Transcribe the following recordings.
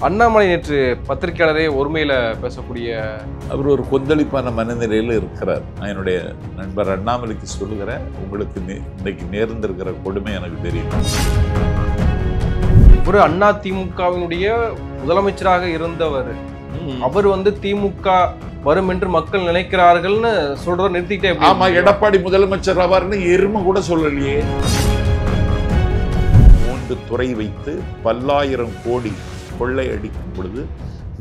அண்ணாமலை நேற்று பத்திரிகையாளரே ஒருமையில பேசக்கூடிய அவர் ஒரு கொந்தளிப்பான மனநிலையில் இருக்கிறார். நான் என்னுடைய நண்பர் அண்ணாமலைக்கு சொல்லுகிறேன், உங்களுக்கு இன்னைக்கு நேர்ந்திருக்கிற கொடுமை எனக்கு தெரியும். ஒரு அண்ணா திமுகவினுடைய முதலமைச்சராக இருந்தவர், அவர் திமுக வரும் என்று மக்கள் நினைக்கிறார்கள்னு சொல்றத நிறுத்திக்கிட்டே. ஆமா, எடப்பாடி முதலமைச்சர் ஆவார்னு எருமை கூட சொல்லலையே. 3 துறை வைத்து பல்லாயிரம் கோடி கொள்ளை அடிக்கும் பொழுது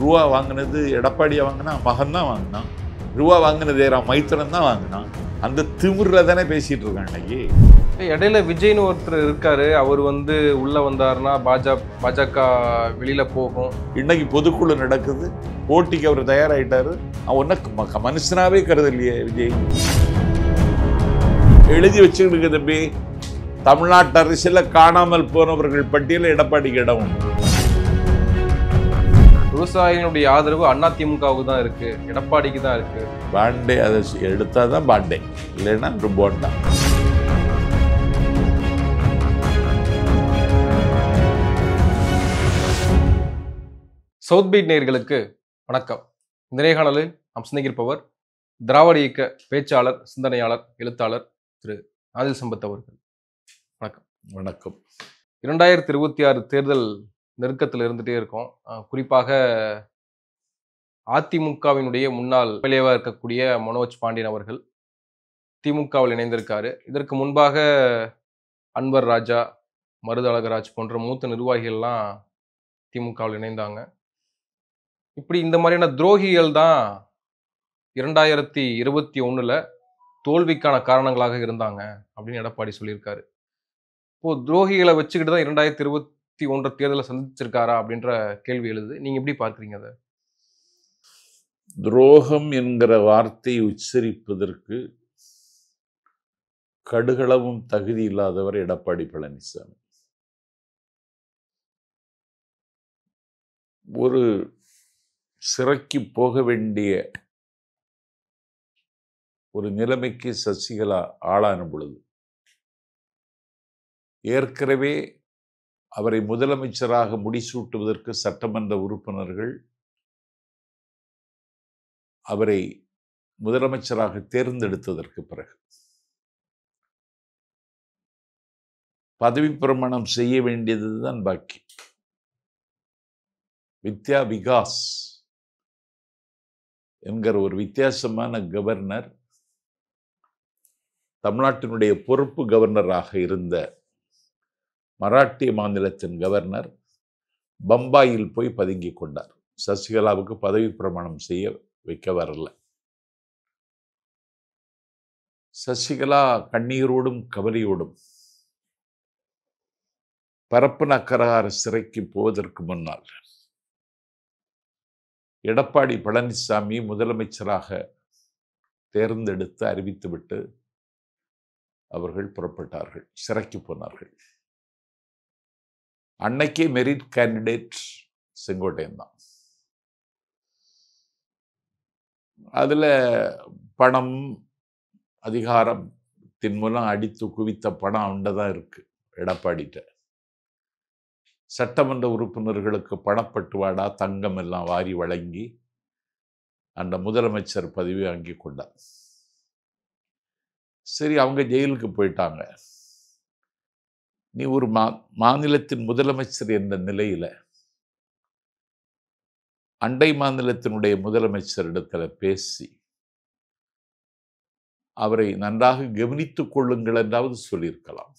ரூபா வாங்கினது எடப்பாடியா வாங்கினா, மகன் தான் வாங்கினான். ரூபா வாங்கினது மைத்திரன் தான் வாங்கினான். அந்த திமிர்ல தானே பேசிட்டு இருக்கான் இன்னைக்கு. இடையில விஜய்னு ஒருத்தர் இருக்காரு, அவர் உள்ள வந்தாருன்னா பாஜக வெளியில போகும். இன்னைக்கு பொதுக்குழு நடக்குது, போட்டிக்கு அவர் தயாராயிட்டாரு. அவன் மனுஷனாவே கருதலையே விஜய். எழுதி வச்சுக்கிட்டு தம்பி, தமிழ்நாட்டு அரசியல காணாமல் போனவர்கள் பட்டியல எடப்பாடிக்கு இடம் உண்டு. விவசாயிகளுடைய ஆதரவு அண்ணா திமுகவுக்கு தான் இருக்கு, எடப்பாடிக்கு தான் இருக்கு. பாண்டே அதை எடுத்தாதான் பாண்டே, இல்லைன்னா போண்டா. சவுத் பீட் நேயர்களுக்கு வணக்கம். இந்த நேர்காணலில் நாம் சிந்திக்கிருப்பவர் திராவிட இயக்க பேச்சாளர், சிந்தனையாளர், எழுத்தாளர் திரு ஆதில் சம்பத் அவர்கள். வணக்கம். வணக்கம். 2026 தேர்தல் நெருக்கத்தில் இருந்துட்டே இருக்கும். குறிப்பாக அதிமுகவினுடைய முன்னாள் எம்எல்ஏவாக இருக்கக்கூடிய மனோஜ் பாண்டியன் அவர்கள் திமுகவில் இணைந்திருக்காரு. இதற்கு முன்பாக அன்வர் ராஜா, மருது அழகராஜ் போன்ற மூத்த நிர்வாகிகள்லாம் திமுகவில் இணைந்தாங்க. இப்படி இந்த மாதிரியான துரோகிகள் தான் 2021 தோல்விக்கான காரணங்களாக இருந்தாங்க அப்படின்னு எடப்பாடி சொல்லியிருக்காரு. இப்போ துரோகிகளை வச்சுக்கிட்டு தான் 2021 தேர்தலை சந்திச்சிருக்காரா அப்படின்ற கேள்வி எழுது. நீங்க எப்படி பார்க்குறீங்க அதை? துரோகம் என்கிற வார்த்தையை உச்சரிப்பதற்கு கடுகளவும் தகுதி இல்லாதவர் எடப்பாடி பழனிசாமி. ஒரு சிறைக்கு போக வேண்டிய ஒரு நிலைமைக்கு சசிகலா ஆளான பொழுது ஏற்கனவே அவரை முதலமைச்சராக முடிசூட்டுவதற்கு சட்டமன்ற உறுப்பினர்கள் அவரை முதலமைச்சராக தேர்ந்தெடுத்ததற்கு பிறகு பதவி பிரமாணம் செய்ய வேண்டியதுதான் பாக்கி. வித்யா விகாஸ் என்கிற ஒரு வித்தியாசமான கவர்னர், தமிழ்நாட்டினுடைய பொறுப்பு கவர்னராக இருந்த மராட்டிய மாநிலத்தின் கவர்னர் பம்பாயில் போய் பதுங்கி கொண்டார். சசிகலாவுக்கு பதவி பிரமாணம் செய்ய வைக்க வரல. சசிகலா கண்ணீரோடும் கவலையோடும் பரப்பன அக்கரகார சிறைக்கு போவதற்கு முன்னால் எடப்பாடி பழனிசாமி முதலமைச்சராக தேர்ந்தெடுத்து அறிவித்துவிட்டு அவர்கள் புறப்பட்டார்கள், சிறைக்கு போனார்கள். அன்னைக்கே மெரிட் கேண்டிடேட் செங்கோட்டையன் தான். அதுல பணம், அதிகாரத்தின் மூலம் அடித்து குவித்த பணம் அவன்தான் இருக்கு எடப்பாடிட்ட. சட்டமன்ற உறுப்பினர்களுக்கு பணப்பட்டுவாடா, தங்கம் எல்லாம் வாரி வழங்கி அந்த முதலமைச்சர் பதவி வாங்கி கொண்டார். சரி, அவங்க ஜெயிலுக்கு போயிட்டாங்க. நீ ஒரு மாநிலத்தின் முதலமைச்சர் என்ற நிலையில அண்டை மாநிலத்தினுடைய முதலமைச்சரிடத்துல பேசி அவரை நன்றாக கவனித்துக் கொள்ளுங்கள் என்றாவது சொல்லியிருக்கலாம்.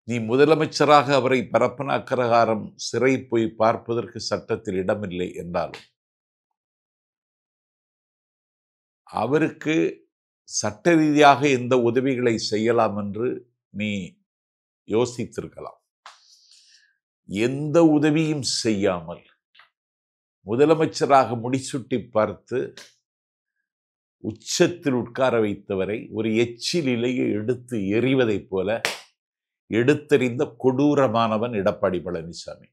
நீ முதலமைச்சராக அவரை பரப்பன அக்கரகாரம் சிறை போய் பார்ப்பதற்கு சட்டத்தில் இடமில்லை என்றாலும் அவருக்கு சட்ட ரீதியாக எந்த உதவிகளை செய்யலாம் என்று நீ யோசித்திருக்கலாம். எந்த உதவியும் செய்யாமல் முதலமைச்சராக முடிசூட்டி பார்த்து உச்சத்தில் உட்கார வைத்தவரை ஒரு எச்சில் இலையை எடுத்து எறிவதைப் போல எடுத்தறிந்த கொடூரமானவன் எடப்பாடி பழனிசாமி.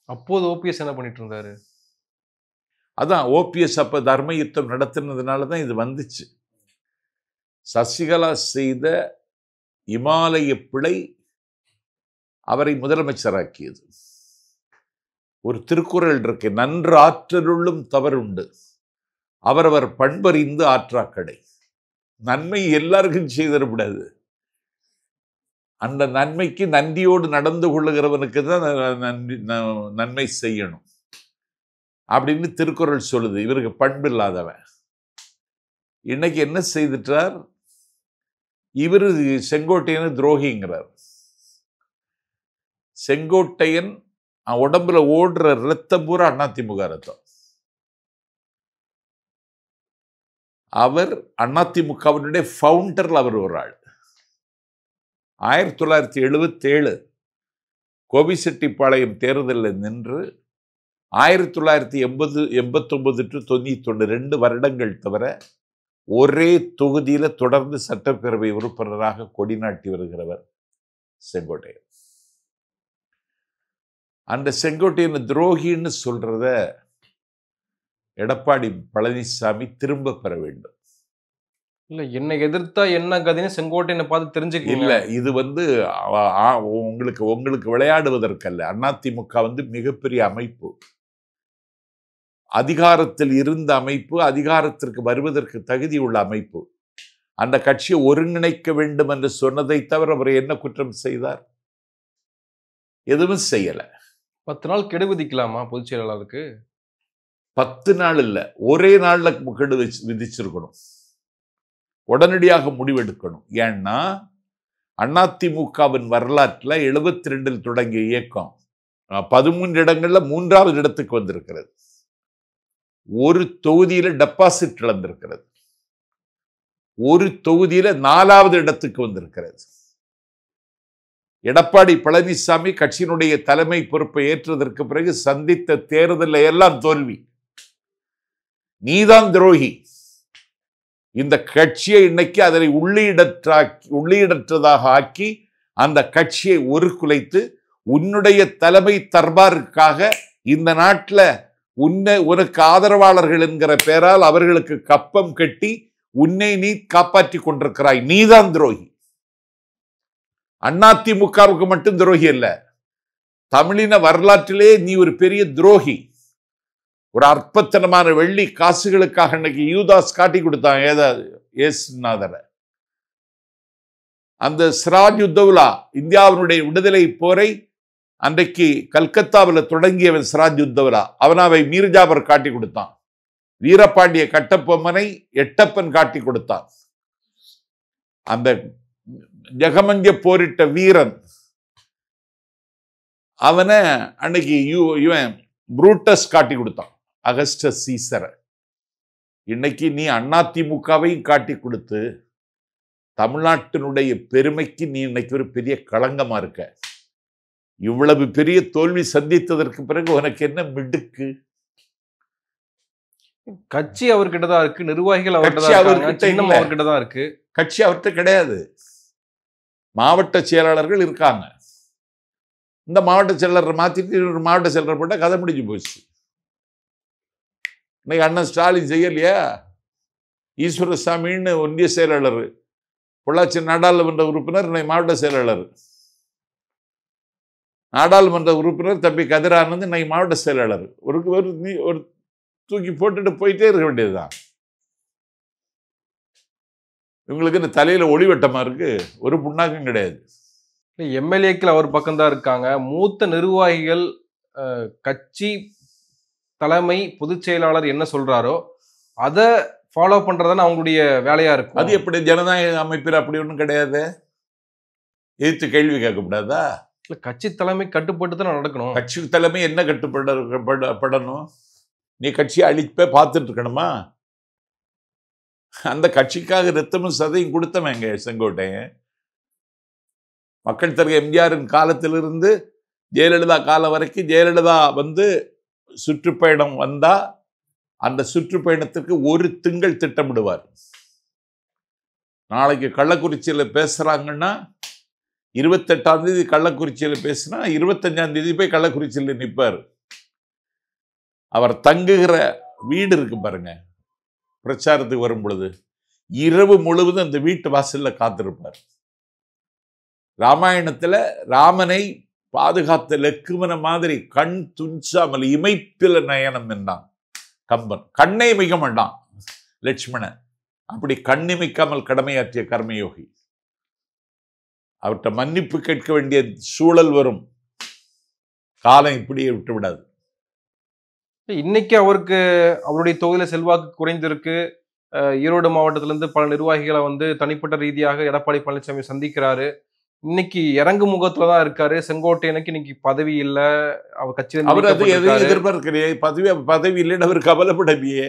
அப்போது ஓபிஎஸ் என்ன பண்ணிட்டு இருந்தாரு? அதான் ஓபிஎஸ் அப்ப தர்ம யுத்தம் நடத்தினதுனாலதான் இது வந்துச்சு. சசிகலா செய்த இமாலய பிழை அவரை முதலமைச்சராக்கியது. ஒரு திருக்குறள் இருக்கு, நன்று ஆற்றலுள்ளும் தவறுண்டு, அவரவர் பண்பறிந்து ஆற்றாக்கடை. நன்மை எல்லாருக்கும் செய்திடக்கூடாது. அந்த நன்மைக்கு நன்றியோடு நடந்து கொள்ளுகிறவனுக்கு தான் நன்மை செய்யணும் அப்படின்னு திருக்குறள் சொல்லுது. இவருக்கு பண்பு இல்லாதவன் இன்னைக்கு என்ன செய்துட்டார்? இவரு செங்கோட்டையன் துரோகிங்கிறார். செங்கோட்டையன் உடம்புல ஓடுற ரத்தம் பூரா அதிமுக ரத்தம். அவர் அதிமுகவினுடைய ஃபவுண்டர்ல அவர் ஒரு ஆள். 1977 கோபிச்செட்டிப்பாளையம் தேர்தலில் நின்று 1980, 89 to 91 2 வருடங்கள் தவிர ஒரே தொகுதியில தொடர்ந்து சட்டப்பேரவை உறுப்பினராக கொடிநாட்டி வருகிறவர் செங்கோட்டையன். அந்த செங்கோட்டையன் துரோகின்னு சொல்றத எடப்பாடி பழனிசாமி திரும்ப பெற வேண்டும். இல்ல, என்னை எதிர்த்தா என்ன கதைன்னு செங்கோட்டையனை பார்த்து தெரிஞ்சுக்க. இல்ல, இது உங்களுக்கு விளையாடுவதற்கல்ல. அதிமுக மிகப்பெரிய அமைப்பு, அதிகாரத்தில் இருந்த அமைப்பு, அதிகாரத்திற்கு வருவதற்கு தகுதி உள்ள அமைப்பு. அந்த கட்சியை ஒருங்கிணைக்க வேண்டும் என்று சொன்னதை தவிர அவர் என்ன குற்றம் செய்தார்? எதுவும் செய்யல. 10 நாள் கெடு விதிக்கலாமா பொதுச் செயலாளருக்கு? 10 நாள் இல்ல, ஒரே நாள்ல கெடு விதிச்சிருக்கணும். உடனடியாக முடிவெடுக்கணும். ஏன்னா அதிமுகவின் வரலாற்றில் 72 தொடங்கிய இயக்கம் 13 இடங்கள்ல 3வது இடத்துக்கு வந்திருக்கிறது. ஒரு தொகுதியில டெபாசிட் இழந்திருக்கிறது. ஒரு தொகுதியில 4வது இடத்துக்கு வந்திருக்கிறது. எடப்பாடி பழனிசாமி கட்சியினுடைய தலைமை பொறுப்பை ஏற்றதற்கு பிறகு சந்தித்த தேர்தலில் எல்லாம் தோல்வி. நீதான் துரோகி. இந்த கட்சியை இன்னைக்கு அதனை உள்ளீடற்றதாக ஆக்கி அந்த கட்சியை ஒருக்குலைத்து உன்னுடைய தலைமை தர்பாருக்காக இந்த நாட்டில் உனக்கு ஆதரவாளர்கள் என்கிற பெயரால் அவர்களுக்கு கப்பம் கட்டி உன்னை நீ காப்பாற்றி கொண்டிருக்கிறாய். நீதான் துரோகி. அதிமுகவுக்கு மட்டும் துரோகி அல்ல, தமிழின வரலாற்றிலே நீ ஒரு பெரிய துரோகி. ஒரு அற்பத்தனமான வெள்ளி காசுகளுக்காக இன்னைக்கு யூதாஸ் காட்டி கொடுத்தான் ஏசுநாதரை. அந்த சிராஜுத்தௌலா இந்தியாவினுடைய விடுதலை போரை அன்றைக்கு கல்கத்தாவில் தொடங்கியவன் சிராஜுத்தௌலா. அவனாவை மீர்ஜாபர் காட்டி கொடுத்தான். வீரபாண்டிய கட்டபொம்மனை எட்டப்பன் காட்டி கொடுத்தான். அந்த ஜெகமங்க போரிட்ட வீரன் அவனை அன்னைக்கு இவன் புரூட்டஸ் காட்டி கொடுத்தான், அகஸ்டஸ் சீசரை. இன்னைக்கு நீ அதிமுகவையும் காட்டி கொடுத்து தமிழ்நாட்டினுடைய பெருமைக்கு நீ இன்னைக்கு ஒரு பெரிய களங்கமா இருக்க. இவ்வளவு பெரிய தோல்வி சந்தித்ததற்கு பிறகு உனக்கு என்ன மிடுக்கு? கட்சி அவர்கிட்ட தான் இருக்கு, நிர்வாகிகள் அவர்கிட்ட தான் இருக்கு. கட்சி அவர்கிட்ட கிடையாது. மாவட்ட செயலாளர்கள் இருக்காங்க. இந்த மாவட்ட செயலரை மாத்திட்டு ஒரு மாவட்ட செயலர் போட்டா கதை முடிஞ்சு போச்சு. இன்னைக்கு அண்ணன் ஸ்டாலின் செய்யலையா? ஈஸ்வரசாமின்னு ஒன்றிய செயலாளர், பொள்ளாச்சி நாடாளுமன்ற உறுப்பினர், இன்னைக்கு மாவட்ட செயலாளர். நாடாளுமன்ற உறுப்பினர் தம்பி கதிரானந்த் இன்னைக்கு மாவட்ட செயலாளர். ஒரு தூக்கி போட்டுட்டு போயிட்டே இருக்க வேண்டியதுதான். இவங்களுக்கு இந்த தலையில ஒளிவட்டமா இருக்கு, ஒரு புண்ணாக்கும் கிடையாது. எம்எல்ஏக்கள் அவர் பக்கம்தான் இருக்காங்க. மூத்த நிர்வாகிகள் கட்சி தலைமை பொதுச் செயலாளர் என்ன சொல்றாரோ அதை ஃபாலோ பண்றதுன்னு அவங்களுடைய வேலையா இருக்கும். அது எப்படி ஜனநாயக அமைப்பில் அப்படி ஒன்றும் கிடையாது. எதிர்த்து கேள்வி கேட்கக்கூடாதா? இல்ல, கட்சி தலைமை கட்டுப்பட்டு தான் நடக்கணும். கட்சி தலைமை என்ன கட்டுப்படணும்? நீ கட்சியை அழிப்ப பார்த்துட்டு இருக்கணுமா? அந்த கட்சிக்காக ரத்தமும் சதையும் கொடுத்தவங்க செங்கோட்டையன். மக்கள் தலைவர் எம்ஜிஆரின் காலத்திலிருந்து ஜெயலலிதா காலம் வரைக்கும் ஜெயலலிதா சுற்றுப்பயணம் வந்தா அந்த சுற்றுப்பயணத்துக்கு ஒரு திங்கள் திட்டமிடுவார். நாளைக்கு கள்ளக்குறிச்சியில் பேசுறாங்கன்னா 28ஆம் தேதி கள்ளக்குறிச்சியில் பேசினா 25ஆம் தேதி போய் கள்ளக்குறிச்சியில் நிற்பார். அவர் தங்குகிற வீடு இருக்கு பாருங்க, பிரச்சாரத்துக்கு வரும் பொழுது இரவு முழுவதும் அந்த வீட்டு வாசல்ல காத்திருப்பார். ராமாயணத்துல ராமனை பாதுகாத்த லெக்குமன மாதிரி கண் துஞ்சாமல் இமைப்பில நயனம் என்றான் கம்பன். கண்ணை மிக மாட்டான் லட்சுமணன். அப்படி கண்ணிமைக்காமல் கடமையாற்றிய கர்மயோகி. அவர்கிட்ட மன்னிப்பு கேட்க வேண்டிய சூழல் வரும். காலம் இப்படியே விட்டு விடாது. இன்னைக்கு அவருக்கு அவருடைய தொகுதியில செல்வாக்கு குறைந்திருக்கு. ஈரோடு மாவட்டத்திலிருந்து பல நிர்வாகிகளை வந்து தனிப்பட்ட ரீதியாக எடப்பாடி பழனிசாமி சந்திக்கிறாரு. இன்னைக்கு இறங்கு முகத்துல தான் இருக்காரு. செங்கோட்டையனுக்கு இன்னைக்கு பதவி இல்ல, அவர் கட்சியில அவர் அது எதையும் எதிர்பார்க்கிறே. பதவி இல்லைன்னு அவர் கவலைப்படலையே.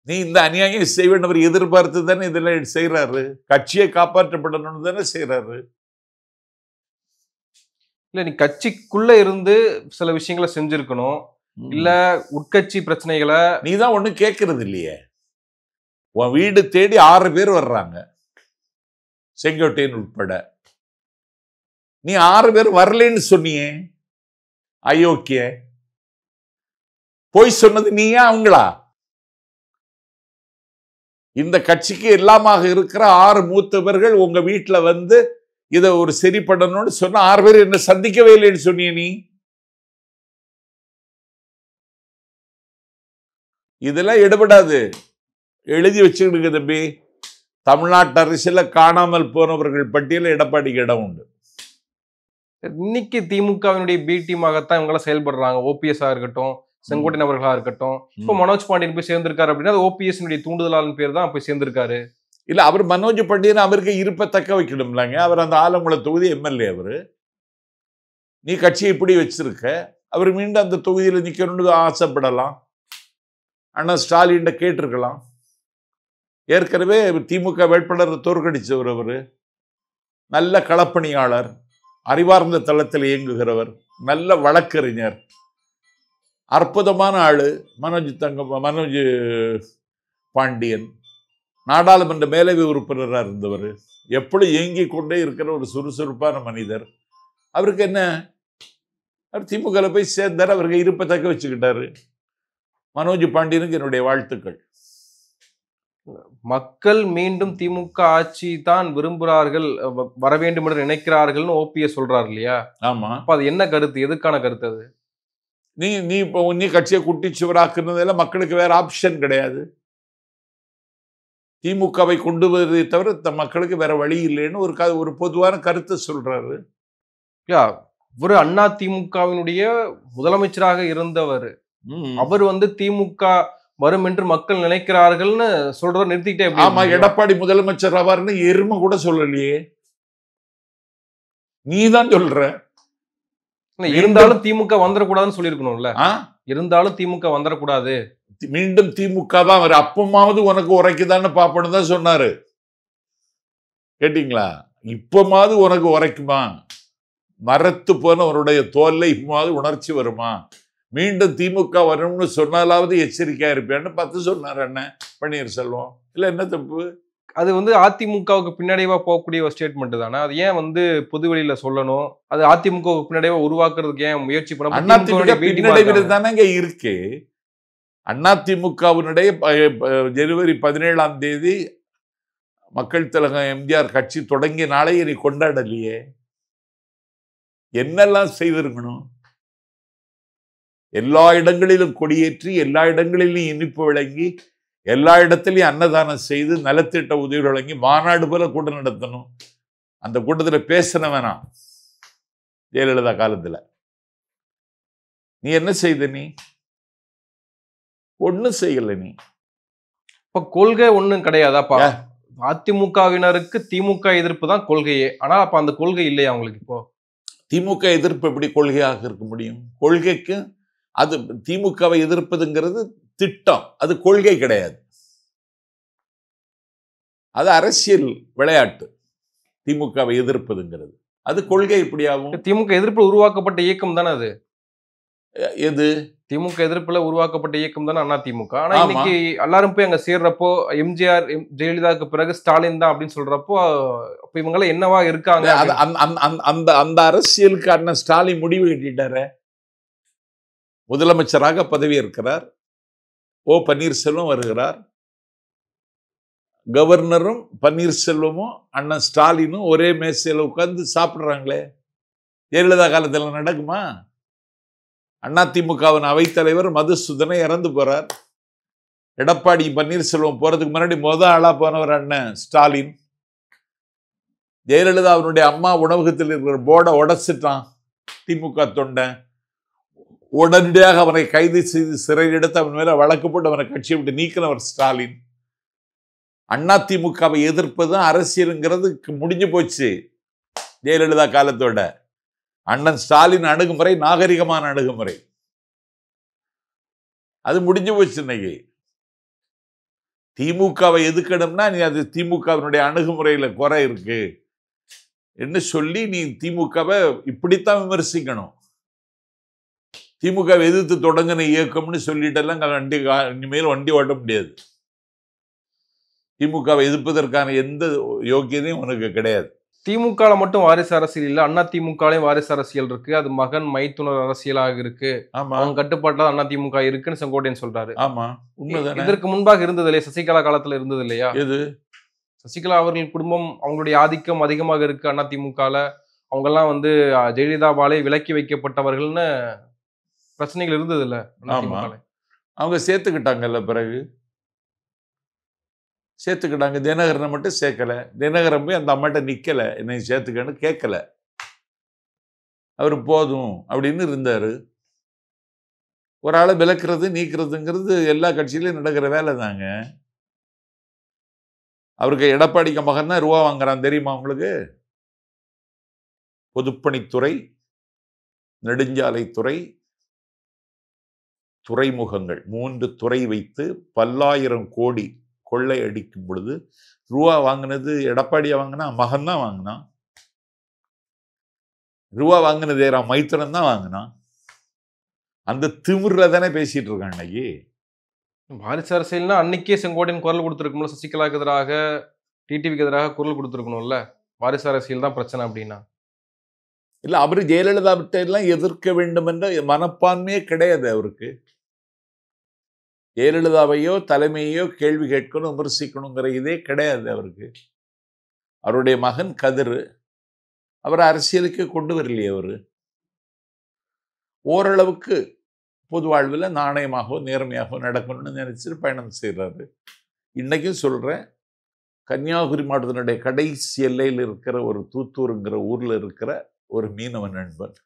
நீ இந்த அநியாயம் செய்வேன் அவர் எதிர்பார்த்து தானே இதெல்லாம் செய்யறாரு. கட்சியை காப்பாற்றப்படணும்னு தானே செய்யறாரு. இல்ல, நீ கட்சிக்குள்ள இருந்து சில விஷயங்களை செஞ்சிருக்கணும். இல்ல உட்கட்சி பிரச்சனைகளை நீ தான் ஒண்ணும் கேட்கறது இல்லையே. உன் வீடு தேடி 6 பேர் வர்றாங்க, செங்கோட்டையன் உட்பட. நீ 6 பேர் வரலன்னு சொன்னியே, அயோக்கிய. போய் சொன்னது நீயா அவங்களா? இந்த கட்சிக்கு எல்லாமாக இருக்கிற 6 மூத்தவர்கள் உங்க வீட்டுல வந்து இதை ஒரு சரி பண்ணணும்னு சொன்ன 6 பேர் என்ன சந்திக்கவே இல்லைன்னு சொன்னிய நீ. இதெல்லாம் எடுபடாது. எழுதி வச்சுக்கிடுங்க தம்பி. தமிழ்நாட்டு அரசியல காணாமல் போனவர்கள் பட்டியல எடப்பாடிக்கு இடம் உண்டு. இன்னைக்கு திமுகவினுடைய பி டீமாகத்தான் இவங்களாம் செயல்படுறாங்க. ஓபிஎஸ் இருக்கட்டும், செங்கோட்டையன் அவர்களா இருக்கட்டும். இப்போ மனோஜ் பாண்டியன் போய் சேர்ந்திருக்காரு அப்படின்னா அது ஓபிஎஸ் தூண்டுதலாளன் பேர் தான் போய் சேர்ந்திருக்காரு. இல்ல, அவர் மனோஜ் பாண்டியன் அவருக்கு இருப்ப தக்க வைக்கணும்லாங்க. அவர் அந்த ஆலங்குளம் தொகுதி எம்எல்ஏ. அவரு நீ கட்சியை இப்படி வச்சிருக்க, அவர் மீண்டும் அந்த தொகுதியில் நிக்கணும்னு ஆசைப்படலாம். அண்ணா ஸ்டாலின் கேட்டிருக்கலாம். ஏற்கனவே திமுக வேட்பாளர் தோற்கடிச்சவர். அவரு நல்ல களப்பணியாளர், அறிவார்ந்த தளத்தில் இயங்குகிறவர், நல்ல வழக்கறிஞர், அற்புதமான ஆளு மனோஜ் பாண்டியன். நாடாளுமன்ற மேலவை உறுப்பினராக இருந்தவர், எப்படி இயங்கிக் கொண்டே இருக்கிற ஒரு சுறுசுறுப்பான மனிதர். அவருக்கு என்ன, அவர் திமுக போய் சேர்ந்தார், அவருக்கு இருப்பை தக்க வச்சுக்கிட்டாரு. மனோஜ் பாண்டியனுக்கு என்னுடைய வாழ்த்துக்கள். மக்கள் மீண்டும் திமுக ஆட்சி தான் விரும்புகிறார்கள், வர வேண்டும் என்று நினைக்கிறார்கள்னு ஓபிஎஸ் சொல்றாரு இல்லையா? ஆமா. அப்ப அது என்ன கருத்து, எதுக்கான கருத்து அது? நீ இப்போ நீ கட்சியை குட்டி சுவராக்குறதுல மக்களுக்கு வேற ஆப்ஷன் கிடையாது. திமுகவை கொண்டு வருவதை தவிர மக்களுக்கு வேற வழி இல்லைன்னு ஒரு பொதுவான கருத்தை சொல்றாரு. ஒரு அண்ணா திமுகவினுடைய முதலமைச்சராக இருந்தவர். அவர் வந்து திமுக வரும் என்று மக்கள் நினைக்கிறார்கள்னு சொல்றத நிறுத்திட்டே. ஆமா, எடப்பாடி முதலமைச்சர் ஆவார்னு எருமை கூட சொல்லலையே, நீதான் சொல்ற. இருந்தாலும் திமுக வந்துடக்கூடாதுன்னு சொல்லியிருக்கணும்ல. இருந்தாலும் திமுக வந்துடக்கூடாது, மீண்டும் திமுக தான் அவர். அப்பமாவது உனக்கு உரைக்குதான்னு பாப்பன்னு தான் சொன்னாரு. கேட்டீங்களா? இப்பமாவது உனக்கு உரைக்குமா? மரத்து போனவருடைய தோல்ல இப்பமாவது உணர்ச்சி வருமா? மீண்டும் திமுக வரணும்னு சொன்னாலாவது எச்சரிக்கையா இருப்பேன்னு பார்த்து சொன்னார் அண்ணன் பன்னீர்செல்வம். இல்ல என்ன தப்பு? அது வந்து அதிமுகவுக்கு பின்னாடியவா போகக்கூடிய ஒரு ஸ்டேட்மெண்ட் தானே. அது ஏன் வந்து பொது வெளியில சொல்லணும்? அது அதிமுகவுக்கு பின்னாடியவா உருவாக்குறதுக்கு ஏன் முயற்சி பண்ண? அதிமுக பின்னடைவில் தானே இருக்கு. அதிமுகவினுடைய ஜனவரி 17ஆம் தேதி மக்கள் திலகம் எம்ஜிஆர் கட்சி தொடங்கிய நாளை நீ கொண்டாடலையே. என்னெல்லாம் செய்திருக்கணும்? எல்லா இடங்களிலும் கொடியேற்றி, எல்லா இடங்களிலும் இனிப்பு வழங்கி, எல்லா இடத்திலையும் அன்னதானம் செய்து, நலத்திட்ட உதவி வழங்கி, மாநாடு போல கூட்டம் நடத்தணும். அந்த கூட்டத்தில் பேசன வேணாம். ஜெயலலிதா காலத்துல நீ என்ன செய்த? நீ ஒன்னும் செய்யல. நீ இப்ப கொள்கை ஒண்ணும் கிடையாதாப்பா? அதிமுகவினருக்கு திமுக எதிர்ப்பு தான் கொள்கையே. ஆனா அப்ப அந்த கொள்கை இல்லையா அவங்களுக்கு? இப்போ திமுக எதிர்ப்பு எப்படி கொள்கையாக இருக்க முடியும்? கொள்கைக்கு அது திமுகவை எதிர்ப்பதுங்கிறது திட்டம், அது கொள்கை கிடையாது. அது அரசியல் விளையாட்டு. திமுகவை எதிர்ப்பதுங்கிறது அது கொள்கை. எப்படியாகும்? திமுக எதிர்ப்பு உருவாக்கப்பட்ட இயக்கம் தானே அது. எது? திமுக எதிர்ப்புல உருவாக்கப்பட்ட இயக்கம் தானே அண்ணா திமுக. ஆனா இன்னைக்கு எல்லாரும் போய் அங்க சேர்றப்போ எம்ஜிஆர் ஜெயலலிதாவுக்கு பிறகு ஸ்டாலின் தான் அப்படின்னு சொல்றப்போ அப்ப இவங்க எல்லாம் என்னவா இருக்காங்க? அந்த அரசியலுக்கு அண்ணன் ஸ்டாலின் முடிவு கட்டிட்டாரு. முதலமைச்சராக பதவி இருக்கிறார். ஓ பன்னீர்செல்வம் வருகிறார். கவர்னரும் பன்னீர்செல்வமும் அண்ணன் ஸ்டாலினும் ஒரே மேசையில உட்கார்ந்து சாப்பிடுறாங்களே. ஜெயலலிதா காலத்தில் நடக்குமா? அதிமுகவின் அவைத்தலைவர் மதுசூதனை இறந்து போறார். எடப்பாடி பன்னீர்செல்வம் போறதுக்கு முன்னாடி ஆளா போனவர் அண்ணன் ஸ்டாலின். ஜெயலலிதா அவனுடைய அம்மா உணவகத்தில் இருக்கிற போர்டை உடைச்சிட்டான் திமுக தொண்டன். உடனடியாக அவனை கைது செய்து சிறையில் எடுத்து அவன் மேல வழக்கு போட்டு அவனை கட்சியை விட்டு நீக்கினவர் ஸ்டாலின். அதிமுகவை எதிர்ப்பது அரசியலுங்கிறது முடிஞ்சு போச்சு ஜெயலலிதா காலத்தோட. அண்ணன் ஸ்டாலின் அணுகுமுறை நாகரிகமான அணுகுமுறை, அது முடிஞ்சு போச்சு. இன்னைக்கு திமுகவை எதுக்கணும்னா நீ அது திமுகவினுடைய அணுகுமுறையில குறை இருக்கு என்று சொல்லி நீ திமுகவை இப்படித்தான் விமர்சிக்கணும். திமுகவை எதிர்த்து தொடங்கின இயக்கம்னு சொல்லிட்டெல்லாம் வண்டி இனிமேல் வண்டி ஓட்ட முடியாது. திமுகவை எதிர்ப்பதற்கான எந்த யோக்கியதையும் உனக்கு கிடையாது. திமுக மட்டும் வாரிசு அரசியல் இல்ல, அண்ணா திமுகலையும் வாரிசு அரசியல் இருக்கு. அது மகன் மைத்துனர் அரசியலாக இருக்கு. அவங்க கட்டுப்பாட்டுல அண்ணா திமுக இருக்குன்னு செங்கோட்டையன் சொல்றாரு. ஆமா, உண்மைதானே. இதற்கு முன்பாக இருந்தது இல்லையா? சசிகலா காலத்துல இருந்தது இல்லையா? எது? சசிகலா அவர்கள் குடும்பம் அவங்களுடைய ஆதிக்கம் அதிகமாக இருக்கு அண்ணா திமுகல. அவங்க எல்லாம் ஜெயலலிதாவாலே விலக்கி வைக்கப்பட்டவர்கள்னு பிரச்சனைகள் இருந்தது இல்ல? அவங்க சேர்த்துக்கிட்டாங்கல்ல, பிறகு சேர்த்துக்கிட்டாங்க. தினகரனை மட்டும் சேர்க்கல. தினகரன் போய் அந்த அம்மாட்ட நிக்கல, என்னை சேர்த்துக்கன்னு கேட்கல. அவரு போதும் அப்படின்னு இருந்தாரு. ஒரு ஆளை விலக்குறது நீக்கிறதுங்கிறது எல்லா கட்சியிலையும் நடக்கிற வேலை தாங்க. அவருக்கு எடப்பாடிக்கு மகன் தான் ரூபா வாங்குறான் தெரியுமா உங்களுக்கு? பொதுப்பணித்துறை, நெடுஞ்சாலைத்துறை, துறைமுகங்கள் 3 துறை வைத்து பல்லாயிரம் கோடி கொள்ளை அடிக்கும் பொழுது ரூபா வாங்கினது எடப்பாடியா வாங்கினா? மகன் தான் வாங்கினான். ரூபா வாங்கினது மைத்திரன் தான் வாங்கினான். அந்த திமிர்ல தானே பேசிட்டு இருக்கான் அன்னைக்கு. வாரிசு அரசியல்னா அன்னைக்கே செங்கோட்டையன் குரல் கொடுத்துருக்கணும்ல. சசிகலாவுக்கு எதிராக, டிடிவிக்கு எதிராக குரல் கொடுத்துருக்கணும்ல. வாரிசு அரசியல் தான் பிரச்சனை அப்படின்னா இல்ல, அவரு ஜெயலலிதா விட்ட எல்லாம் எதிர்க்க வேண்டும் என்ற மனப்பான்மையே கிடையாது அவருக்கு. ஜெயலலிதாவையோ தலைமையோ கேள்வி கேட்கணும், விமர்சிக்கணுங்கிற இதே கிடையாது அவருக்கு. அவருடைய மகன் கதிர் அவர் அரசியலுக்கு கொண்டு வரலையே. அவரு ஓரளவுக்கு பொது வாழ்வில் நாணயமாகவோ நேர்மையாகவோ நடக்கணும்னு நினைச்சிட்டு பயணம் செய்கிறாரு. இன்னைக்கும் சொல்றேன், கன்னியாகுமரி மாவட்டத்தினுடைய கடைசி எல்லையில் இருக்கிற ஒரு தூத்தூருங்கிற ஊர்ல இருக்கிற ஒரு மீனவன் நண்பன்,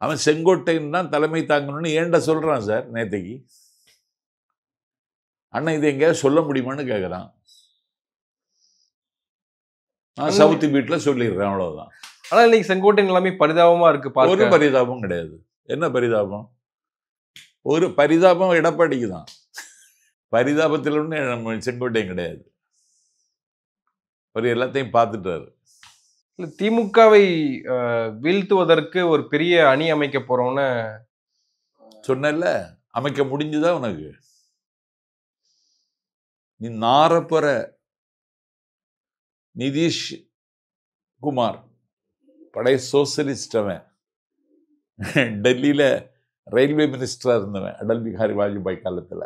அவன் செங்கோட்டையன் தான் தலைமை தாங்கணும்னு ஏன்டா சொல்றான் சார். நேத்தைக்கு அண்ணன் இதை எங்கேயாவது சொல்ல முடியுமான்னு கேட்குறான். நான் சவுத் வீட்டுல சொல்லிடுறேன், அவ்வளவுதான். ஆனா இன்னைக்கு செங்கோட்டையன் எல்லாமே பரிதாபமா இருக்கு. ஒரு பரிதாபம் கிடையாது. என்ன பரிதாபம்? ஒரு பரிதாபம் எடப்பாடிக்கு தான். பரிதாபத்தில் ஒன்று செங்கோட்டையன் கிடையாது. அவர் எல்லாத்தையும் பார்த்துட்டாரு. திமுகவை வீழ்த்துவதற்கு ஒரு பெரிய அணி அமைக்க போறோம்னு சொன்னல, அமைக்க முடிஞ்சுதா உனக்கு? நீ நாரப்பற நிதிஷ் குமார் பழைய சோசியலிஸ்ட், அவன் டெல்லியில ரயில்வே மினிஸ்டரா இருந்தவன் அடல் பிஹாரி வாஜ்பாய் காலத்துல.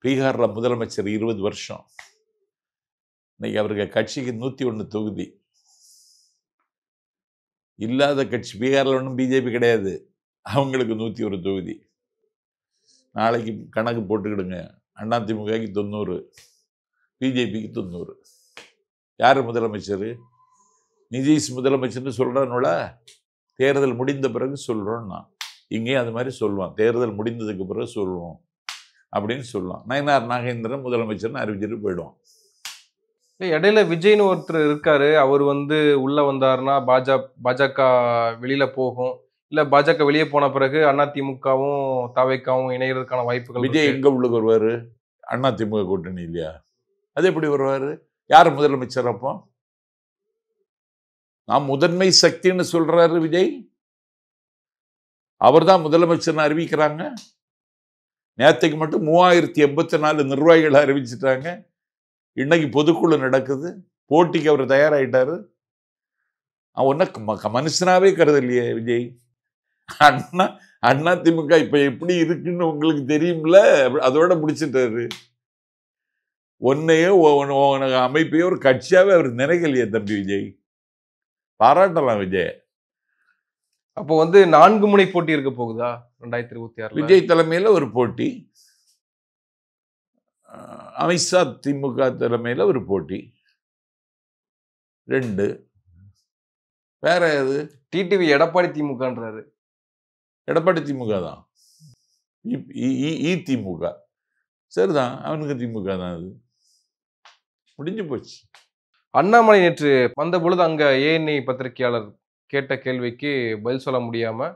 பீகார்ல முதலமைச்சர் 20 வருஷம். இன்னைக்கு அவருக்கு கட்சிக்கு 101 தொகுதி. இல்லாத கட்சி பீகார்ல ஒன்றும் பிஜேபி கிடையாது, அவங்களுக்கு 101 தொகுதி. நாளைக்கு கணக்கு போட்டுக்கிடுங்க, அதிமுகக்கு 90, பிஜேபிக்கு 90. யாரு முதலமைச்சர்? நிதிஷ் முதலமைச்சர்னு சொல்றானோட தேர்தல் முடிந்த பிறகு சொல்றோம். நான் இங்கேயும் அது மாதிரி சொல்லுவான், தேர்தல் முடிந்ததுக்கு பிறகு சொல்லுவோம் அப்படின்னு சொல்லுவான். நயனார் நாகேந்திரன் முதலமைச்சர்னு அறிவிச்சிட்டு போயிடுவான். இடையில விஜய்னு ஒருத்தர் இருக்காரு, அவர் உள்ள வந்தாருன்னா பாஜக வெளியில போகும், இல்ல பாஜக வெளியே போன பிறகு அதிமுகவும் தவைக்காவும் இணையறதுக்கான வாய்ப்புகள். விஜய் எங்க உள்ளுக்கு வருவாரு? அதிமுக கூட்டணி இல்லையா? அது எப்படி வருவாரு? யார் முதலமைச்சர் அப்போ? நான் முதன்மை சக்தின்னு சொல்றாரு விஜய், அவர் தான் முதலமைச்சர் அறிவிக்கிறாங்க. நேற்றுக்கு மட்டும் 3084 நிர்வாகிகளை அறிவிச்சிட்டாங்க. இன்னைக்கு பொதுக்குழு நடக்குது, போட்டிக்கு அவர் தயாராயிட்டாரு. அவன் மனுஷனாவே கருதலையே விஜய். அதிமுக இப்ப எப்படி இருக்குன்னு உங்களுக்கு தெரியும்ல, அதோட முடிச்சிட்டாரு. ஒன்னையோ அமைப்பையோ ஒரு கட்சியாவே அவர் நினைக்கலையே தம்பி விஜய். பாராட்டலாம் விஜய். அப்போ வந்து 4 முனை போட்டி இருக்க போகுதா 2026ல? விஜய் தலைமையில ஒரு போட்டி, அமித்ஷா திமுக தலைமையில ஒரு போட்டி, 2. வேற எது? டிடிவி எடப்பாடி திமுகன்றாரு. எடப்பாடி திமுக தான். திமுக சரிதான், அவனுக்கு திமுக தான். அது முடிஞ்சு போச்சு. அண்ணாமலை நேற்று வந்த பொழுது அங்க ஏஎன்ஐ பத்திரிகையாளர் கேட்ட கேள்விக்கு பதில் சொல்ல முடியாம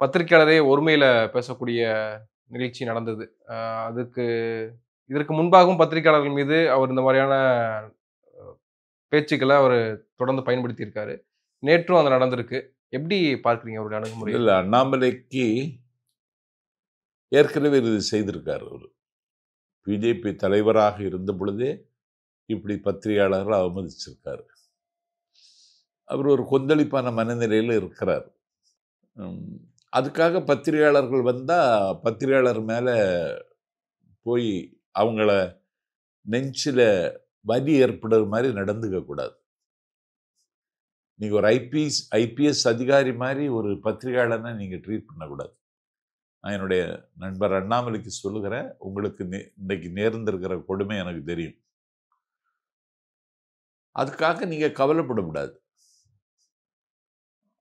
பத்திரிகையாளரே ஒருமையில பேசக்கூடிய நிகழ்ச்சி நடந்தது. அதுக்கு இதற்கு முன்பாகவும் பத்திரிகையாளர்கள் மீது அவர் இந்த மாதிரியான பேச்சுக்களை அவர் தொடர்ந்து பயன்படுத்தி இருக்காரு. நேற்றும் அது நடந்திருக்கு. எப்படி பார்க்குறீங்க அவருடைய அணுகுமுறை? இல்ல, அண்ணாமலைக்கு ஏற்கனவே இது செய்திருக்காரு. அவர் பிஜேபி தலைவராக இருந்த பொழுதே இப்படி பத்திரிகையாளர்கள் அவமதிச்சிருக்காரு. அவர் ஒரு கொந்தளிப்பான மனநிலையில் இருக்கிறார். அதுக்காக பத்திரிகையாளர்கள் வந்தால் பத்திரிகையாளர் மேலே போய் அவங்கள நெஞ்சில் வலி ஏற்படுற மாதிரி நடந்துக்க கூடாது. நீங்கள் ஒரு ஐபிஎஸ் அதிகாரி மாதிரி ஒரு பத்திரிகையாளனை நீங்கள் ட்ரீட் பண்ணக்கூடாது. நான் என்னுடைய நண்பர் அண்ணாமலைக்கு சொல்லுகிறேன், உங்களுக்கு இன்னைக்கு நேர்ந்திருக்கிற கொடுமை எனக்கு தெரியும். அதுக்காக நீங்கள் கவலைப்படக்கூடாது.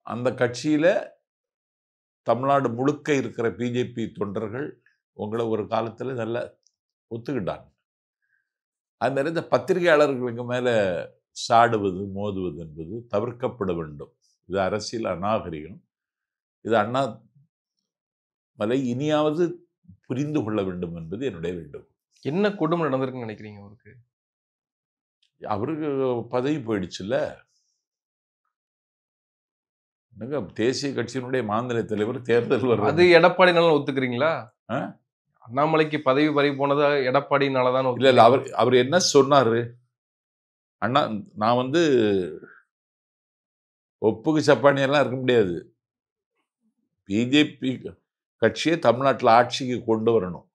அந்த கட்சியில் தமிழ்நாடு முழுக்க இருக்கிற பிஜேபி தொண்டர்கள் உங்களை ஒரு காலத்தில் நல்லா ஒத்துக்கிட்டாங்க. அது மாதிரி இந்த பத்திரிகையாளர்களுக்கு மேலே சாடுவது மோதுவது என்பது தவிர்க்கப்பட வேண்டும். இது அரசியல் அநாகரிகம். இது அண்ணாமலை இனியாவது புரிந்து கொள்ள வேண்டும் என்பது என்னுடைய வேண்டுகோள். என்ன கொடுமை நடந்திருக்குன்னு நினைக்கிறீங்க அவருக்கு? அவருக்கு பதவி போயிடுச்சுல்ல. தேசிய கட்சியினுடைய மாநில தலைவர் தேர்தல் வர்றது. அது எடப்பாடினால ஒத்துக்கிறீங்களா? அண்ணாமலைக்கு பதவி பறி போனது எடப்பாடினாலதான். இல்ல இல்ல, அவர் என்ன சொன்னாரு? அண்ணா, நான் வந்து ஒப்புக்கு சப்பானியெல்லாம் இருக்க முடியாது. பிஜேபி கட்சியை தமிழ்நாட்டில் ஆட்சிக்கு கொண்டு வரணும்,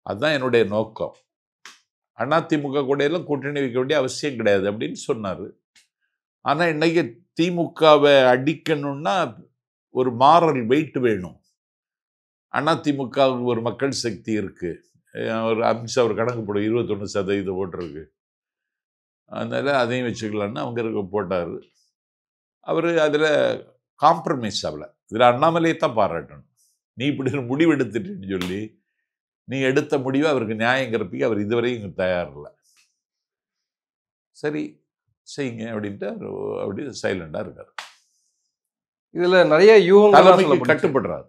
அதுதான் என்னுடைய நோக்கம். அதிமுக கூட எல்லாம் கூட்டணி வைக்க வேண்டிய அவசியம் கிடையாது அப்படின்னு சொன்னாரு. ஆனா இன்னைக்கு திமுகவை அடிக்கணும்னா ஒரு மாரல் வெயிட் வேணும். அதிமுகவுக்கு ஒரு மக்கள் சக்தி இருக்கு. ஒரு அமித்ஷா ஒரு கணக்கு போடும், 21% ஓட்டு இருக்கு. அதனால அதையும் வச்சுக்கலான்னு அவங்க போட்டார். அவர் அதில் காம்ப்ரமைஸ் ஆகல. இதில் அண்ணாமலையை தான் பாராட்டணும். நீ இப்படி ஒரு முடிவு எடுத்துட்டுன்னு சொல்லி நீ எடுத்த முடிவை அவருக்கு நியாயங்கிறதுக்கு அவர் இதுவரையும் தயார் இல்லை. சரி செய்யுங்க அப்படின்ட்டு அப்படி சைலண்டா இருக்காரு. இதுல நிறைய தலைமைக்கு கட்டுப்படுறாரு.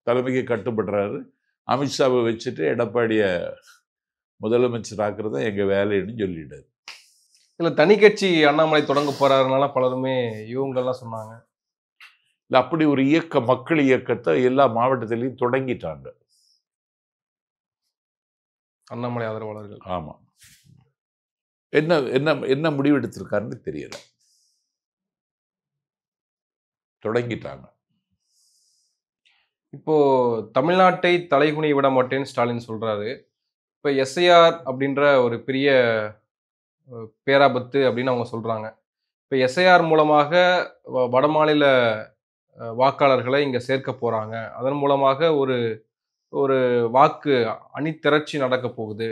தலைமைக்கு கட்டுப்படுறாரு. அமித்ஷாவை வச்சுட்டு எடப்பாடிய முதலமைச்சர் ஆக்குறது தான் எங்க வேலைன்னு சொல்லிட்டாரு. இல்ல, தனி கட்சி அண்ணாமலை தொடங்க போறாருனால பலருமே யூகங்கள்லாம் சொன்னாங்க. இல்லை, அப்படி ஒரு மக்கள் இயக்கத்தை எல்லா மாவட்டத்திலையும் தொடங்கிட்டாங்க அண்ணாமலை ஆதரவாளர்கள். ஆமா, என்ன என்ன என்ன முடிவு எடுத்திருக்காருன்னு தெரியல. தொடங்கிட்டாங்க. இப்போ தமிழ்நாட்டை தலைகுனி விட மாட்டேன்னு ஸ்டாலின் சொல்றாரு. இப்போ எஸ்ஐஆர் அப்படின்ற ஒரு பெரிய பேராபத்து அப்படின்னு அவங்க சொல்றாங்க. இப்போ எஸ்ஐஆர் மூலமாக வடமாநில வாக்காளர்களை இங்க சேர்க்க போறாங்க. அதன் மூலமாக ஒரு ஒரு வாக்கு அணிதிரட்சி நடக்க போகுது.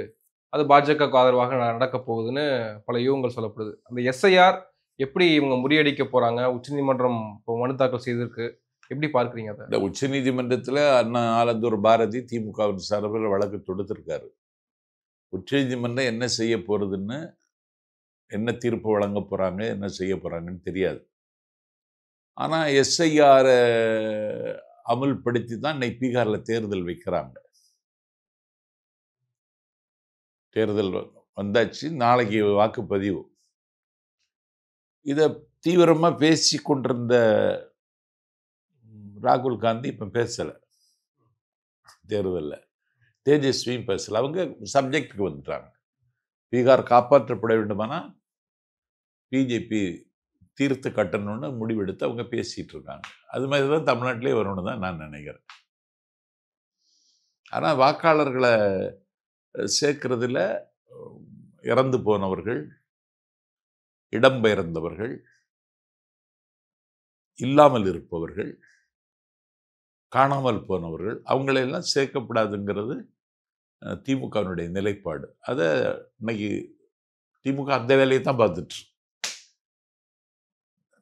அது பாஜகவுக்கு ஆதரவாக நடக்க போகுதுன்னு பல யூகங்கள் சொல்லப்படுது. அந்த எஸ்ஐஆர் எப்படி இவங்க முறியடிக்க போறாங்க? உச்சநீதிமன்றம் இப்போ மனு தாக்கல் செய்திருக்கு. எப்படி பார்க்குறீங்க அதை? இந்த உச்சநீதிமன்றத்தில் அண்ணா ஆலந்தூர் பாரதி திமுகவின் சார்பில் வழக்கு தொடுத்திருக்காரு. உச்சநீதிமன்றம் என்ன செய்ய போறதுன்னு, என்ன தீர்ப்பு வழங்க போறாங்க, என்ன செய்ய போறாங்கன்னு தெரியாது. ஆனா எஸ்ஐஆர் அமல்படுத்தி தான் இன்னைக்கு பீகார்ல தேர்தல் வைக்கிறாங்க. தேர்தல் வந்தாச்சு, நாளைக்கு வாக்குப்பதிவு. இதை தீவிரமா பேசி கொண்டிருந்த ராகுல் காந்தி இப்ப பேசல, தேர்தலில் தேஜஸ்வியும் பேசல. அவங்க சப்ஜெக்டுக்கு வந்துட்டாங்க. பீகார் காப்பாற்றப்பட வேண்டுமானா பிஜேபி தீர்த்து கட்டணும்னு முடிவெடுத்து அவங்க பேசிட்டு இருக்காங்க. அது மாதிரி தான் தமிழ்நாட்டிலே வரணும்னு தான் நான் நினைக்கிறேன். ஆனால் வாக்காளர்களை சேர்க்கறதுல இறந்து போனவர்கள், இடம்பெயர்ந்தவர்கள், இல்லாமல் இருப்பவர்கள், காணாமல் போனவர்கள், அவங்களையெல்லாம் சேர்க்கப்படாதுங்கிறது திமுகவினுடைய நிலைப்பாடு. அதை இன்னைக்கு திமுக அந்த வேலையை தான் பார்த்துட்டு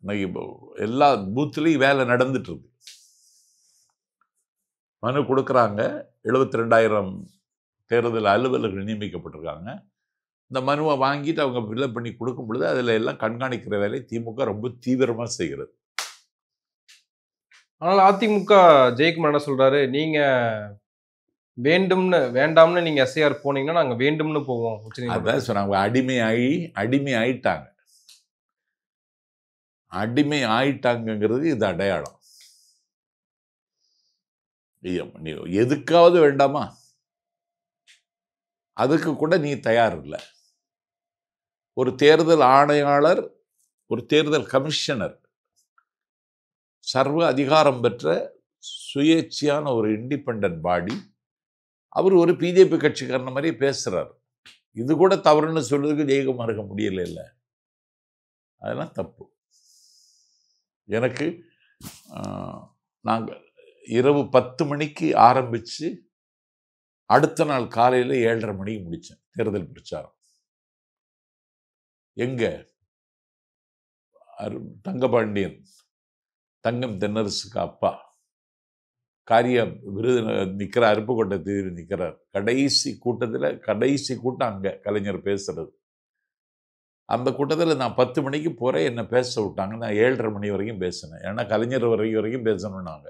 இன்னைக்கு எல்லா பூத்துலையும் வேலை நடந்துட்டு இருக்கு. மனு கொடுக்குறாங்க, 72,000 தேர்தல் அலுவலர்கள் நியமிக்கப்பட்டிருக்காங்க. இந்த மனுவை வாங்கிட்டு அவங்க ஃபில்அப் பண்ணி கொடுக்கும் பொழுது அதில் எல்லாம் கண்காணிக்கிற வேலை திமுக ரொம்ப தீவிரமாக செய்கிறது. ஆனால் அதிமுக ஜெயக்குமார் என்ன சொல்றாரு, நீங்க வேண்டாம்னு நீங்க எஸ்ஐஆர் போனீங்கன்னா நாங்க வேண்டும்னு போவோம். அதான் சொன்னாங்க, அடிமை ஆயிட்டாங்க. அடிமை ஆயிட்டாங்கிறது இது அடையாளம். நீ எதுக்காவது வேண்டாமா? அதுக்கு கூட நீ தயார் இல்லை. ஒரு தேர்தல் ஆணையாளர், ஒரு தேர்தல் கமிஷனர், சர்வ அதிகாரம் பெற்ற சுயேட்சையான ஒரு இண்டிபெண்டன்ட் பாடி, அவர் ஒரு பிஜேபி கட்சிக்காரன மாதிரி பேசுறாரு. இது கூட தவறுன்னு சொல்றதுக்கு ஜெயக்குமாருக்கு முடியல. இல்லை, அதெல்லாம் தப்பு. எனக்கு நாங்கள் இரவு 10 மணிக்கு ஆரம்பித்து அடுத்த நாள் காலையில் 7:30 மணிக்கு முடித்தேன் தேர்தல் பிரச்சாரம். எங்க தங்கபாண்டியன், தங்கம் தென்னரசுக்கு அப்பா, காரிய விருது நிற்கிற அருப்புக்கோட்டை தீவிர நிற்கிறார். கடைசி கூட்டம் அங்கே கலைஞர் பேசுறது. அந்த கூட்டத்தில் நான் 10 மணிக்கு போகிறேன், என்னை பேச விட்டாங்க. நான் 7:30 மணி வரைக்கும் பேசினேன். ஏன்னா கலைஞர் வரைக்கும் பேசணும்னாங்க.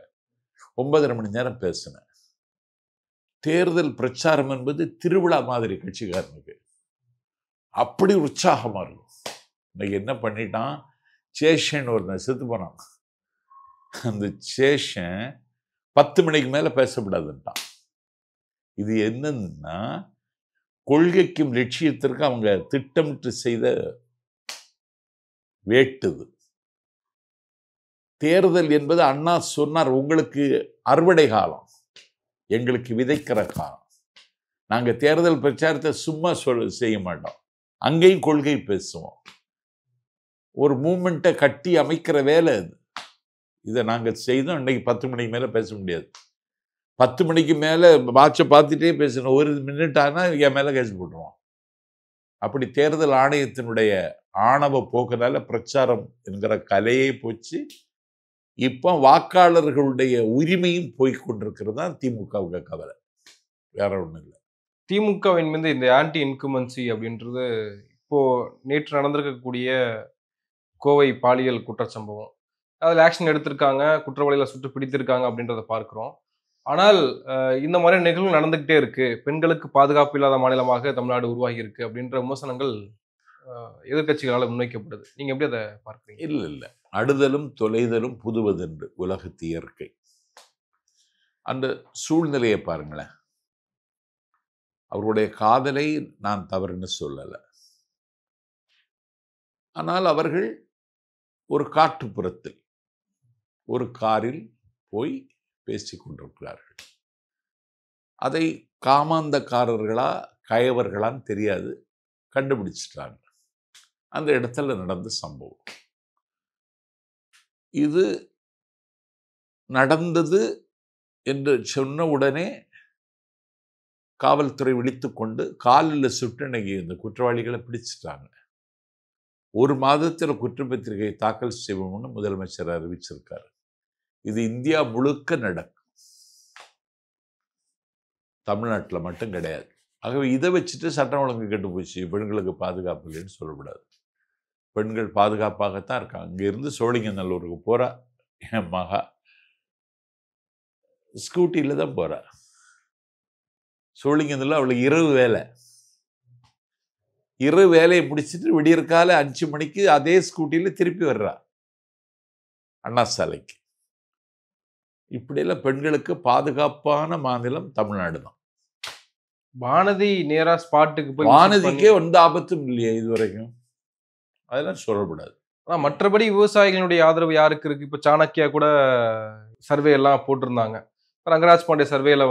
9:30 மணி நேரம் பேசினேன். தேர்தல் பிரச்சாரம் என்பது திருவிழா மாதிரி கட்சிக்காரனுக்கு. அப்படி உற்சாகமாக இருக்கும். இன்னைக்கு என்ன பண்ணிட்டான், சேஷன் ஒருத்தன் செத்து போனான். அந்த சேஷன் 10 மணிக்கு மேலே பேசப்படாதுன்ட்டான். இது என்னன்னா, கொள்கைக்கும் லட்சியத்திற்கு அவங்க திட்டமிட்டு செய்த வேட்டுது. தேர்தல் என்பது அண்ணா சொன்னார், உங்களுக்கு அறுவடை காலம், எங்களுக்கு விதைக்கிற காலம். நாங்கள் தேர்தல் பிரச்சாரத்தை சும்மா செய்ய மாட்டோம், அங்கேயும் கொள்கை பேசுவோம். ஒரு மூமெண்ட்டை கட்டி அமைக்கிற வேலை அது. இதை நாங்கள் செய்தோம். இன்னைக்கு 10 மணிக்கு மேலே பேச முடியாது. 10 மணிக்கு மேலே வாட்சை பார்த்துட்டே பேசணும். ஒரு மினிட் ஆனால் என் மேலே கேஸ் போட்டுருவோம். அப்படி தேர்தல் ஆணையத்தினுடைய ஆணவ போக்குனால பிரச்சாரம் என்கிற கலையே போச்சு. இப்போ வாக்காளர்களுடைய உரிமையும் போய்கொண்டிருக்கிறது தான் திமுகவுக்கு கவலை, வேற ஒன்றும் இல்லை. திமுகவின் மீது இந்த ஆன்டி இன்குமென்சி அப்படின்றது இப்போ நேற்று நடந்திருக்கக்கூடிய கோவை பாலியல் குற்றச்சம்பவம், அதில் ஆக்ஷன் எடுத்திருக்காங்க, குற்றவாளிகளை சுட்டு பிடித்திருக்காங்க அப்படின்றத பார்க்கிறோம். ஆனால் இந்த மாதிரி நிகழ்வு நடந்துகிட்டே இருக்கு. பெண்களுக்கு பாதுகாப்பு இல்லாத மாநிலமாக தமிழ்நாடு உருவாகி இருக்கு அப்படின்ற விமர்சனங்கள் எதிர்கட்சிகளால் முன்வைக்கப்படுது. நீங்க எப்படி அதை பார்க்குறீங்க? இல்லை, அடுதலும் தொலைதலும் புதுவதென்று உலகத்து இயற்கை. அந்த சூழ்நிலையை பாருங்களேன். அவருடைய காதலை நான் தவறுன்னு சொல்லலை. ஆனால் அவர்கள் ஒரு காட்டுப்புறத்தில் ஒரு காரில் போய் பேசிக் கொண்டிருக்கிறார்கள். அதை காமாந்தக்காரர்களா கயவர்களான்னு தெரியாது, கண்டுபிடிச்சிட்டாங்க. அந்த இடத்துல நடந்த சம்பவம் இது. நடந்தது என்று சொன்ன உடனே காவல்துறை விழித்து கொண்டு காலில் சுட்டு இன்னைக்கு இந்த குற்றவாளிகளை பிடிச்சிட்டாங்க. 1 மாதத்தில் குற்றப்பத்திரிகை தாக்கல் செய்வோம்னு முதலமைச்சர் அறிவிச்சிருக்காரு. இது இந்தியா முழுக்க நடக்கும், தமிழ்நாட்டில் மட்டும் கிடையாது. ஆகவே இதை வச்சுட்டு சட்டம் ஒழுங்கு கெட்டு போச்சு, பெண்களுக்கு பாதுகாப்பு இல்லைன்னு சொல்லக்கூடாது. பெண்கள் பாதுகாப்பாகத்தான் இருக்காங்க. இங்கேருந்து சோழிங்கநல்லூருக்கு போகிறா என் மகா, ஸ்கூட்டியில் தான் போகிறா. சோழிங்கநல்லூர் அவளுக்கு இரவு வேலையை முடிச்சுட்டு விடியற்கால 5 மணிக்கு அதே ஸ்கூட்டியில் திருப்பி வர்றா அண்ணா சாலைக்கு. இப்படியெல்லாம் பெண்களுக்கு பாதுகாப்பான மாநிலம் தமிழ்நாடு தான். வானதி நேரா ஸ்பாட்டுக்கு போய், வானதிக்கே எந்த ஆபத்தும் இல்லையே இதுவரைக்கும், அதெல்லாம் சொல்லக்கூடாது. ஆனால் மற்றபடி விவசாயிகளுடைய ஆதரவு யாருக்கு இருக்கு? இப்போ சாணக்கியா கூட சர்வே எல்லாம் போட்டிருந்தாங்க. ரங்கராஜ் பாண்டே சர்வேல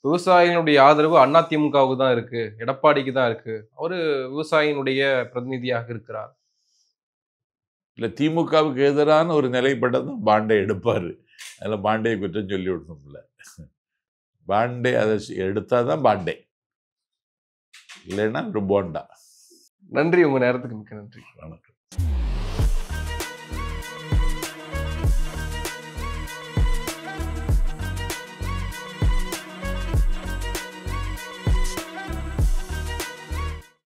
விவசாயிகளுடைய ஆதரவு அதிமுகவுக்கு தான் இருக்கு, எடப்பாடிக்கு தான் இருக்கு. அவரு விவசாயினுடைய பிரதிநிதியாக இருக்கிறார். இல்லை திமுகவுக்கு எதிரான ஒரு நிலைப்படம் தான் பாண்டே எடுப்பார். அதில் பாண்டே குற்றம் சொல்லி விடணும்ல. பாண்டே அதை எடுத்தால் தான் பாண்டே, இல்லைன்னா ஒரு போண்டா. நன்றி, உங்க நேரத்துக்கு மிக்க நன்றி. வணக்கம்.